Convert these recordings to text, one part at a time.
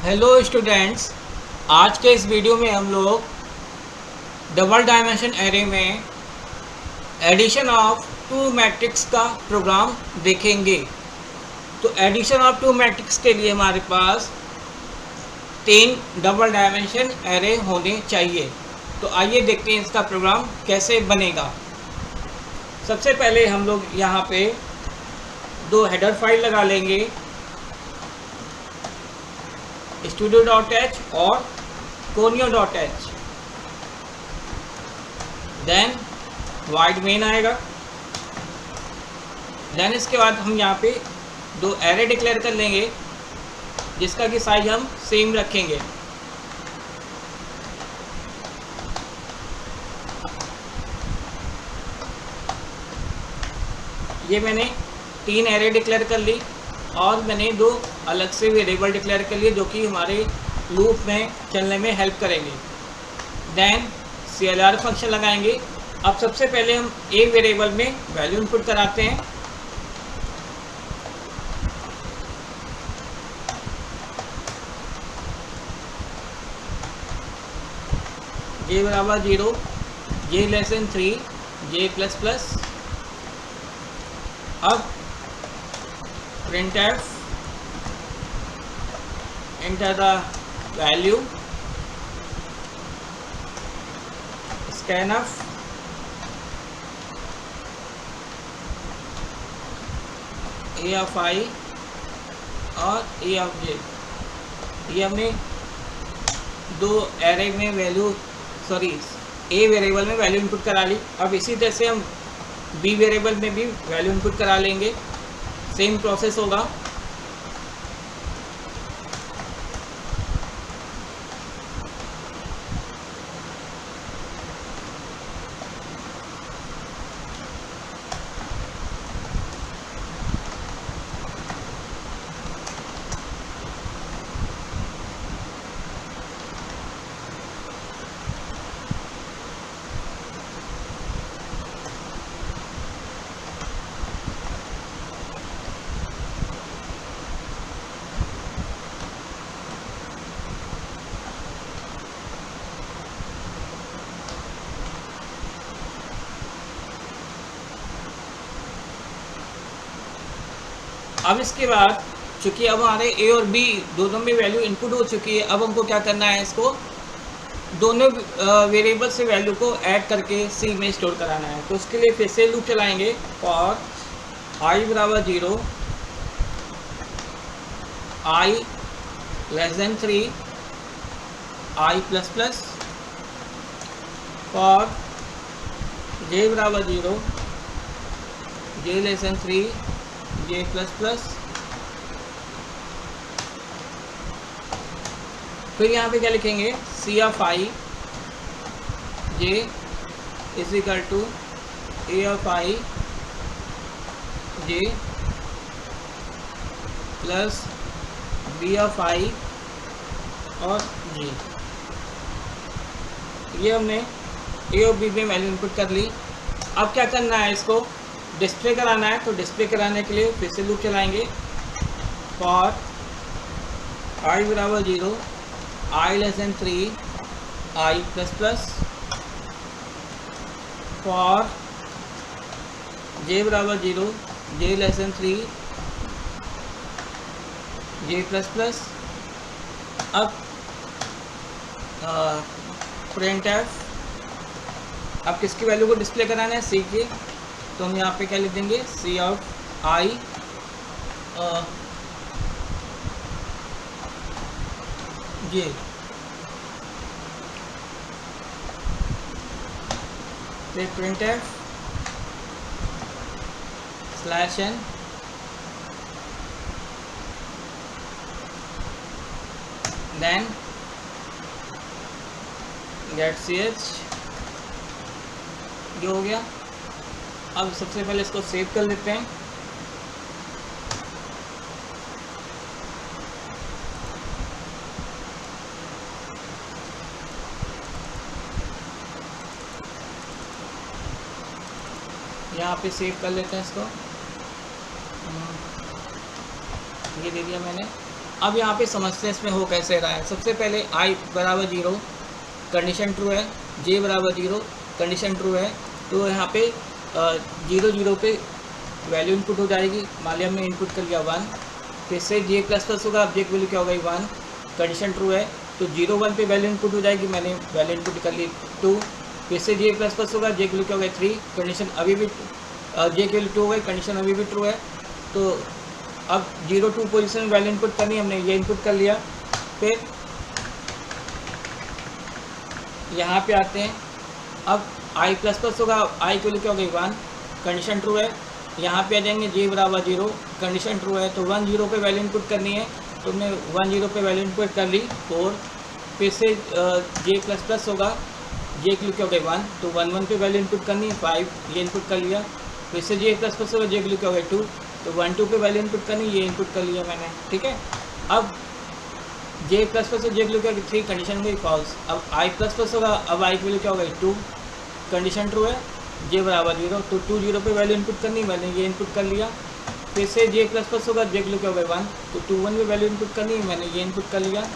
Hello students, आज के इस वीडियो में हम लोग डबल डायमेंशन एरे में एडिशन ऑफ टू मैट्रिक्स का प्रोग्राम देखेंगे। तो एडिशन ऑफ टू मैट्रिक्स के लिए हमारे पास 3 डबल डायमेंशन एरे होने चाहिए। तो आइए देखते हैं इसका प्रोग्राम कैसे बनेगा। सबसे पहले हम लोग यहाँ पे 2 हेडर फाइल लगा लेंगे, studio.h और conio.h। देन वाइड मेन आएगा। देन इसके बाद हम यहाँ पे 2 एरे डिक्लेयर कर लेंगे जिसका कि साइज हम सेम रखेंगे। ये मैंने 3 एरे डिक्लेयर कर ली और मैंने 2 अलग से वेरिएबल डिक्लेयर कर लिए जो कि हमारे लूप में चलने में हेल्प करेंगे। देन CLR फंक्शन लगाएंगे। अब सबसे पहले हम एक वेरिएबल में वैल्यू इनपुट कराते हैं। j बराबर 0, j less than 3, j plus plus. अब printf enter the value, scanf, a of I और a of j। ये हमने 2 एरे में वैल्यू ए वेरिएबल में वैल्यू इनपुट करा ली। अब इसी तरह से हम बी वेरिएबल में भी वैल्यू इनपुट करा लेंगे। सेम प्रोसेस होगा। अब इसके बाद चूँकि अब हमारे ए और बी दोनों में वैल्यू इनपुट हो चुकी है, अब हमको क्या करना है, इसको दोनों वेरिएबल से वैल्यू को ऐड करके सी में स्टोर कराना है। तो उसके लिए फिर से लूप चलाएंगे फॉर i बराबर 0, i less than 3, i plus plus, for j बराबर 0, j less than 3, j plus plus. फिर यहाँ पे क्या लिखेंगे, c of i j is equal to a of i j plus b of i और j। ये हमने a और b में वैल्यू इनपुट कर ली। अब क्या करना है, इसको डिस्प्ले कराना है। तो डिस्प्ले कराने के लिए फिर से लूप चलाएंगे फॉर i बराबर 0, i less than 3, i plus plus, for j बराबर 0, j less than 3, j plus plus. अब printf, अब किसकी वैल्यू को डिस्प्ले कराना है, c की। तो हम यहाँ पे क्या लिख देंगे, c ऑफ i j। फिर printf slash n, then get ch। ये हो गया। अब सबसे पहले इसको सेव कर लेते हैं। यहाँ पे सेव कर लेते हैं इसको। ये दे दिया मैंने। अब यहाँ पे समस्या इसमें हो कैसे रहा है। सबसे पहले i बराबर 0 कंडीशन ट्रू है, j बराबर 0 कंडीशन ट्रू है। तो यहाँ पे 0 0 पे वैल्यू इनपुट हो जाएगी। मान लिया हमने इनपुट कर लिया 1, फिर से j प्लस प्लस होगा, अब j की वैल्यू क्या हो गई 1 कंडीशन ट्रू है। तो 0 1 पे वैल्यू इनपुट हो जाएगी, मैंने वैल्यू इनपुट कर ली 2, फिर से j प्लस प्लस होगा, j की वैल्यू क्या हो गई 3 कंडीशन अभी भी j की वैल्यू 2 हो गई, कंडीशन अभी भी ट्रू है। तो अब 0 2 पोजीशन में वैल्यू इनपुट करनी है, हमने ये इनपुट कर लिया। फिर यहाँ पे आते हैं, अब i प्लस प्लस होगा, i की वैल्यू क्या हो गई 1 कंडीशन ट्रू है। यहाँ पे आ जाएंगे j बराबर 0 कंडीशन ट्रू है। तो 1 0 पे वैल्यू इनपुट करनी है, तो हमने 1 0 पे वैल्यू इनपुट कर ली 4, फिर से j प्लस प्लस होगा, j की वैल्यू क्या हो गई 1, तो 1 1 पे वैल्यू इनपुट करनी है 5, ये इनपुट कर लिया। फिर से j प्लस प्लस होगा, j की वैल्यू क्या हो गई 2, तो 1 2 पे वैल्यू इनपुट करनी, ये इनपुट कर लिया मैंने, ठीक है। अब j प्लस प्लस j की वैल्यू क्या होगी 3 कंडीशन हुई फॉल्स। अब i प्लस प्लस होगा, अब i की वैल्यू क्या हो गई 2 कंडीशन ट्रू है, j बराबर 0, तो 2 0 पे वैल्यू इनपुट करनी, मैंने ये इनपुट कर लिया। फिर से j प्लस प्लस होगा, j की वैल्यू क्या हो गई 1, तो 2 1 पे वैल्यू इनपुट करनी, मैंने ये इनपुट कर लिया।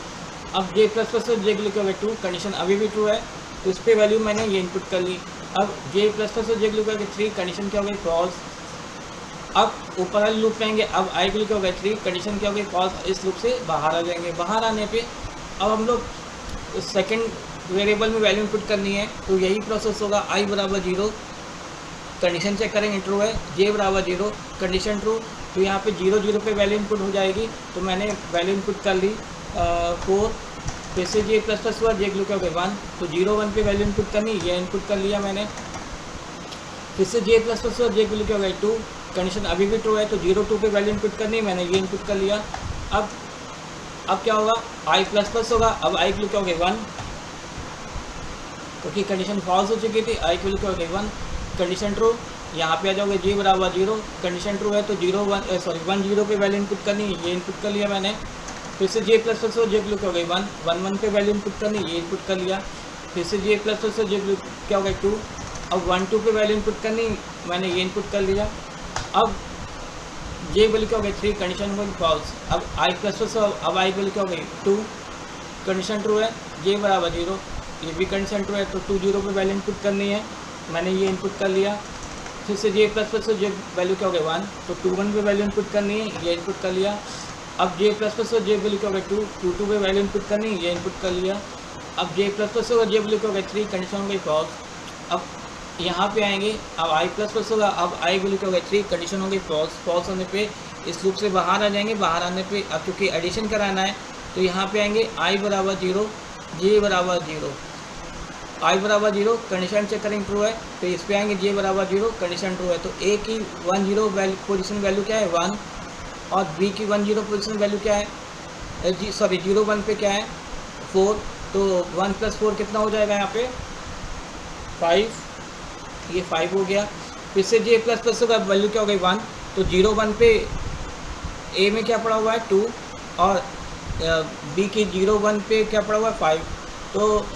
अब j प्लस प्लस j की वैल्यू क्या हो गई 2 कंडीशन अभी भी ट्रू है, तो इस पर वैल्यू मैंने ये इनपुट कर ली। अब j प्लस प्लस j की वैल्यू क्या हो गई 3 कंडीशन क्या हो गई फॉल्स। अब ऊपर वाले लूप में आएंगे, अब i की वैल्यू क्या हो गई 3 कंडीशन क्या हो गई फॉल्स, इस लूप से बाहर आ जाएंगे। बाहर आने पे अब हम लोग सेकंड वेरिएबल में वैल्यू इनपुट करनी है, तो यही प्रोसेस होगा। i बराबर 0 कंडीशन चेक करेंगे ट्रू है, j बराबर 0 कंडीशन ट्रू, तो यहाँ पे 0 0 पे वैल्यू इनपुट हो जाएगी, तो मैंने वैल्यू इनपुट कर ली 4, फिर से j प्लस प्लस हुआ, j की वैल्यू क्या हो गई 1, तो 0 1 पे वैल्यू इनपुट करनी, ये इनपुट कर लिया मैंने। फिर से j प्लस प्लस हुआ, j की वैल्यू क्या हो गई 2 कंडीशन अभी भी ट्रू है, तो 0 2 पे वैल्यू इनपुट करनी, मैंने ये इनपुट कर लिया। अब क्या होगा, i प्लस प्लस होगा, अब i की वैल्यू क्या हो गई 1, क्योंकि कंडीशन फॉल्स हो चुकी थी, i की वैल्यू क्या हो गई 1 कंडीशन ट्रू। यहाँ पे आ जाओगे j बराबर 0 कंडीशन ट्रू है, तो 1 0 पे वैल्यू इनपुट करनी, ये इनपुट कर लिया मैंने। फिर से j प्लस प्लस हो, j की वैल्यू क्या हो गई 1 1 पे वैल्यू इनपुट करनी, ये इनपुट कर लिया। फिर से j प्लस प्लस हो, j की वैल्यू क्या हो गई 2, अब 1 2 पे वैल्यू इनपुट करनी, मैंने ये इनपुट कर लिया। अब j वैल्यू क्या हो गई 3 कंडीशन हो गई फॉल्स। अब i प्लस प्लस हो, अब i वैल्यू क्या हो गई 2 कंडीशन ट्रू है, j बराबर 0 ये भी कंडीशन ट्रू है, तो 2 0 पे वैल्यू इनपुट करनी है, मैंने ये इनपुट कर लिया। फिर से j प्लस प्लस हो, j वैल्यू क्या हो गई 1, तो 2 1 पे वैल्यू इनपुट करनी है, ये इनपुट कर लिया। अब j प्लस प्लस हो, j वैल्यू क्या हो गई 2 2 2 पे वैल्यू इनपुट करनी, ये इनपुट कर लिया। अब j प्लस प्लस होगा, j वैल्यू क्या हो गई 3 कंडीशन हो गई फॉल्स। अब यहाँ पे आएंगे, अब i प्लस प्लस होगा, अब i वैल्यू क्या हो गई 3 कंडीशन हो गई फॉल्स। फॉल्स होने पे इस लूप से बाहर आ जाएंगे। बाहर आने पे अब चूँकि एडिशन कराना है, तो यहाँ पे आएंगे i बराबर 0 j बराबर 0, i बराबर 0 कंडीशन चेक करेंगे ट्रू है, तो इस पे आएंगे j बराबर 0 कंडीशन ट्रू है, तो a की 1 0 पोजीशन वैल्यू क्या है 1, और b की 1 0 पोजीशन वैल्यू क्या है 0 1 पे क्या है 4, तो 1 प्लस 4 कितना हो जाएगा यहाँ पे 5, ये 5 हो गया। फिर से j प्लस प्लस होगा, वैल्यू क्या हो गई 1, तो 0 1 पे a में क्या पड़ा हुआ है 2, और b की 0 1 पे क्या पड़ा हुआ है 5, तो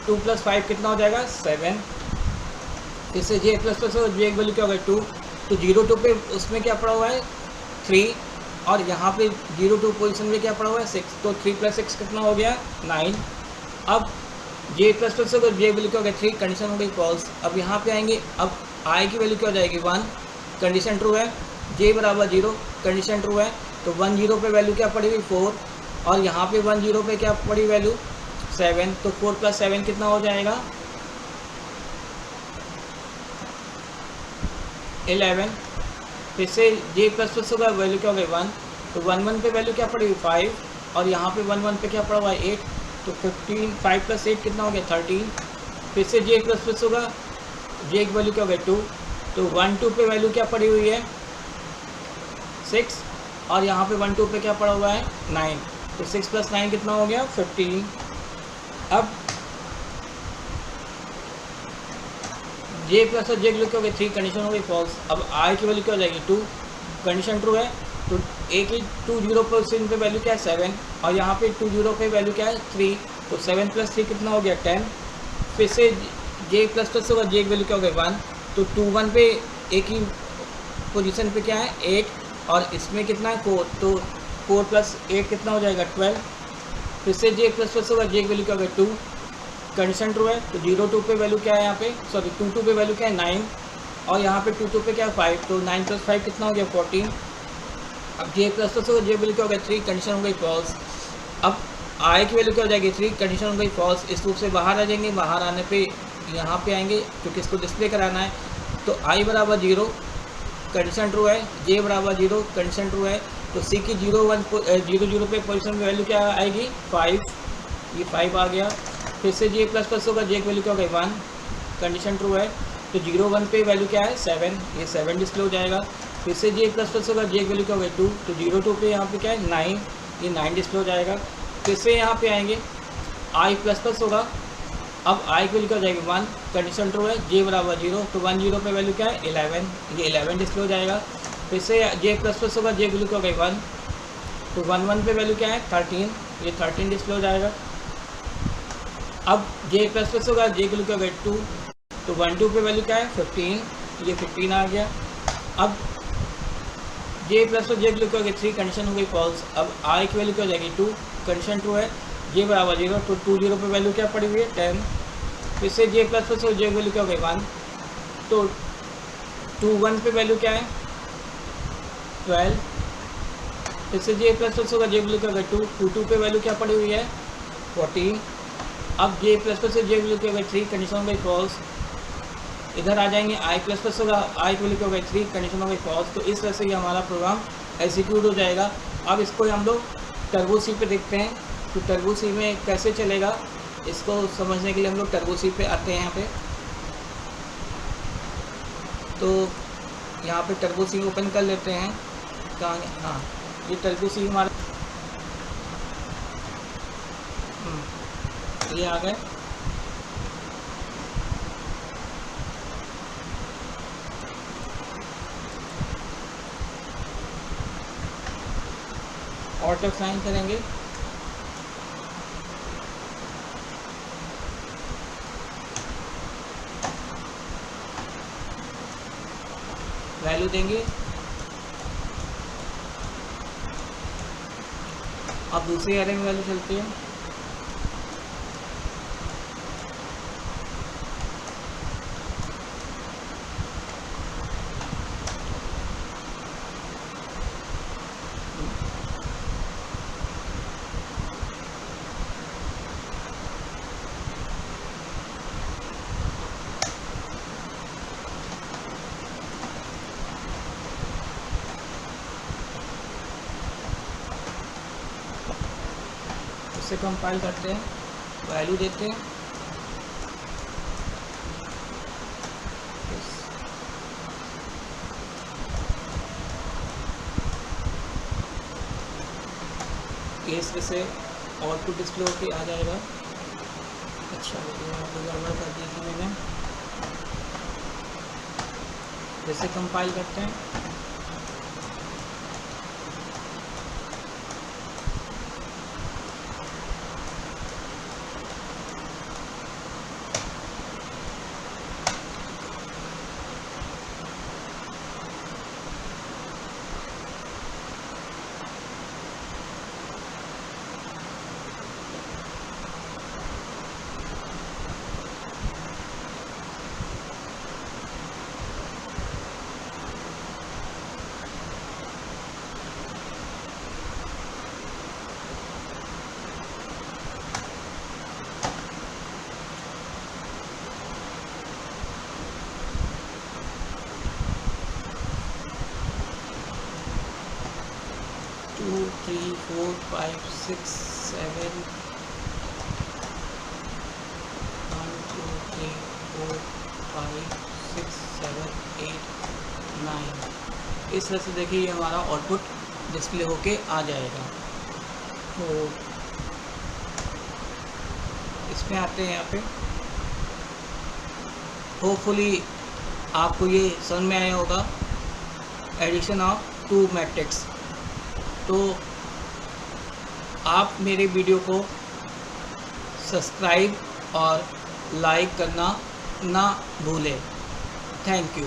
2 प्लस 5 कितना हो जाएगा 7। फिर से j प्लस प्लस j की वैल्यू क्या हो गई 2, तो 0 2 पे उसमें क्या पड़ा हुआ है 3, और यहाँ पे 0 2 पोजीशन में क्या पड़ा हुआ है 6, तो 3 प्लस 6 कितना हो गया 9। अब j प्लस प्लस होगा, j वैल्यू क्या हो गया 3 कंडीशन हो गई फॉल्स। अब यहाँ पे आएंगे, अब i की वैल्यू क्या हो जाएगी 1 कंडीशन ट्रू है, j बराबर 0 कंडीशन ट्रू है, तो 1 0 पे वैल्यू क्या पड़ी हुई 4, और यहाँ पे 1 0 पे क्या पड़ी वैल्यू 7, तो 4 प्लस 7 कितना हो जाएगा 11। फिर से j प्लस प्लस होगा, वैल्यू क्या हो गई 1, तो 1 1 पे वैल्यू क्या पड़ी हुई 5, और यहाँ पे 1 1 पे क्या पड़ा हुआ है 8, तो 15 5 प्लस 8 कितना हो गया 13। फिर से j प्लस प्लस होगा, j की वैल्यू क्या हो गई 2, तो 1 2 पे वैल्यू क्या पड़ी हुई है 6, और यहाँ पे 1 2 पे क्या पड़ा हुआ है 9, तो 6 प्लस 9 कितना हो गया 15। अब j प्लस j की वैल्यू क्या हो गई 3 कंडीशन हो गई फॉल्स। अब i की वैल्यू क्या हो जाएगी 2 कंडीशन ट्रू है, तो a की 2 0 पोजीशन पे वैल्यू क्या है 7, और यहाँ पे 2 0 पे वैल्यू क्या है 3, तो 7 प्लस 3 कितना हो गया 10। फिर से j प्लस प्लस होगा, j की वैल्यू क्या हो गई 1, तो 2 1 पे a की पोजीशन पे क्या है 8, और इसमें कितना है 4, तो 4 प्लस 8 कितना हो जाएगा 12। फिर से जे प्लस प्लस होगा, जे की वैल्यू क्या होगा 2, कंडीशन ट्रू है। तो 0 2 पे वैल्यू क्या है यहाँ पे, सॉरी 2 पे वैल्यू क्या है 9, और यहाँ पे 2 पे क्या है 5, तो 9 + 5 कितना हो गया 14। अब जे प्लस प्लस होगा, जे वैल्यू क्या हो गया 3, कंडीशन हो गई फॉल्स। अब आई की वैल्यू क्या हो जाएगी 3, कंडीशन हो गई फॉल्स। इस रूप से बाहर आ जाएंगे, बाहर आने पे यहाँ पे आएंगे क्योंकि इसको डिस्प्ले कराना है। तो आई बराबर 0, कंडीशन ट्रू है, जे बराबर 0, कंडीशन ट्रू है। तो सी की 0 1 0 0 पे पोजीशन में वैल्यू क्या आएगी 5, ये 5 आ गया। फिर से जे प्लस प्लस होगा, जे की वैल्यू क्या हो गई 1, कंडीशन ट्रू है। तो 0 1 पे वैल्यू क्या है 7, ये 7 डिस्प्ले हो जाएगा। फिर से जे प्लस प्लस होगा, जे की वैल्यू क्या हो गई 2, तो 0 2 पे यहाँ पे क्या है 9, ये 9 डिस्प्ले हो जाएगा। फिर से यहाँ पे आएंगे, आई प्लस प्लस होगा, अब आई की वैल्यू क्या हो जाएगी 1, कंडीशन ट्रू है, जे बराबर 0, तो 1 0 पे वैल्यू क्या है 11, ये 11 डिस्प्ले हो जाएगा। फिर से जे प्लस प्लस होगा, जे की वैल्यू क्या हो गई 1, तो 1 1 पे वैल्यू क्या है 13, ये 13 डिस्प्ले हो जाएगा। अब जे प्लस प्लस होगा, जे की वैल्यू क्या हो गई 2, तो 1 2 पे वैल्यू क्या है 15, ये 15 आ गया। अब जे प्लस प्लस जे की वैल्यू क्या हो गई 3, कंडीशन हो गई फॉल्स। अब आई की वैल्यू क्या हो जाएगी 2, कंडीशन ट्रू है, जे बराबर 0, तो 2 0 पे वैल्यू क्या पड़ी हुई है 10। फिर से जे प्लस प्लस जे की वैल्यू क्या हो गई 1, तो 2 1 पे वैल्यू क्या है 12। फिर से जे प्लस प्लस होगा, जे की वैल्यू क्या हो गई 2 2 2 पे वैल्यू क्या पड़ी हुई है 14। अब जे प्लस प्लस जे की वैल्यू क्या हो गई 3, कंडीशन हो गई फॉल्स। इधर आ जाएंगे, आई प्लस प्लस होगा, आई की वैल्यू क्या हो गई 3, कंडीशन हो गई फॉल्स। तो इस तरह से ये हमारा प्रोग्राम एग्जीक्यूट हो जाएगा। अब इसको हम लोग टर्बो सी पे देखते हैं, तो टर्बो सी में कैसे चलेगा, इसको समझने के लिए हम लोग टर्बो सी पे आते हैं। यहाँ पे तो यहाँ पे टर्बो सी ओपन कर लेते हैं, कहाँ, हाँ ये टर्बो सी हमारा ये आ गए। ऑटो साइन करेंगे, वैल्यू देंगे। अब दूसरे एरे में वैल्यू चलती है, इसे कंपाइल करते हैं, वैल्यू देते हैं, इस वजह से आउटपुट डिस्प्ले होके आ जाएगा। अच्छा यहाँ पर गड़बड़ कर दी थी मैंने, जैसे कंपाइल करते हैं, टू 3 4 5 6 7 1 2 3 4 5 6 7 8 9। इस तरह से देखिए ये हमारा आउटपुट डिस्प्ले होके आ जाएगा। तो इसमें आते हैं, यहाँ पे होपफुली आपको ये समझ में आया होगा एडिशन ऑफ 2 मैट्रिक्स। तो आप मेरे वीडियो को सब्सक्राइब और लाइक करना ना भूलें। Thank you.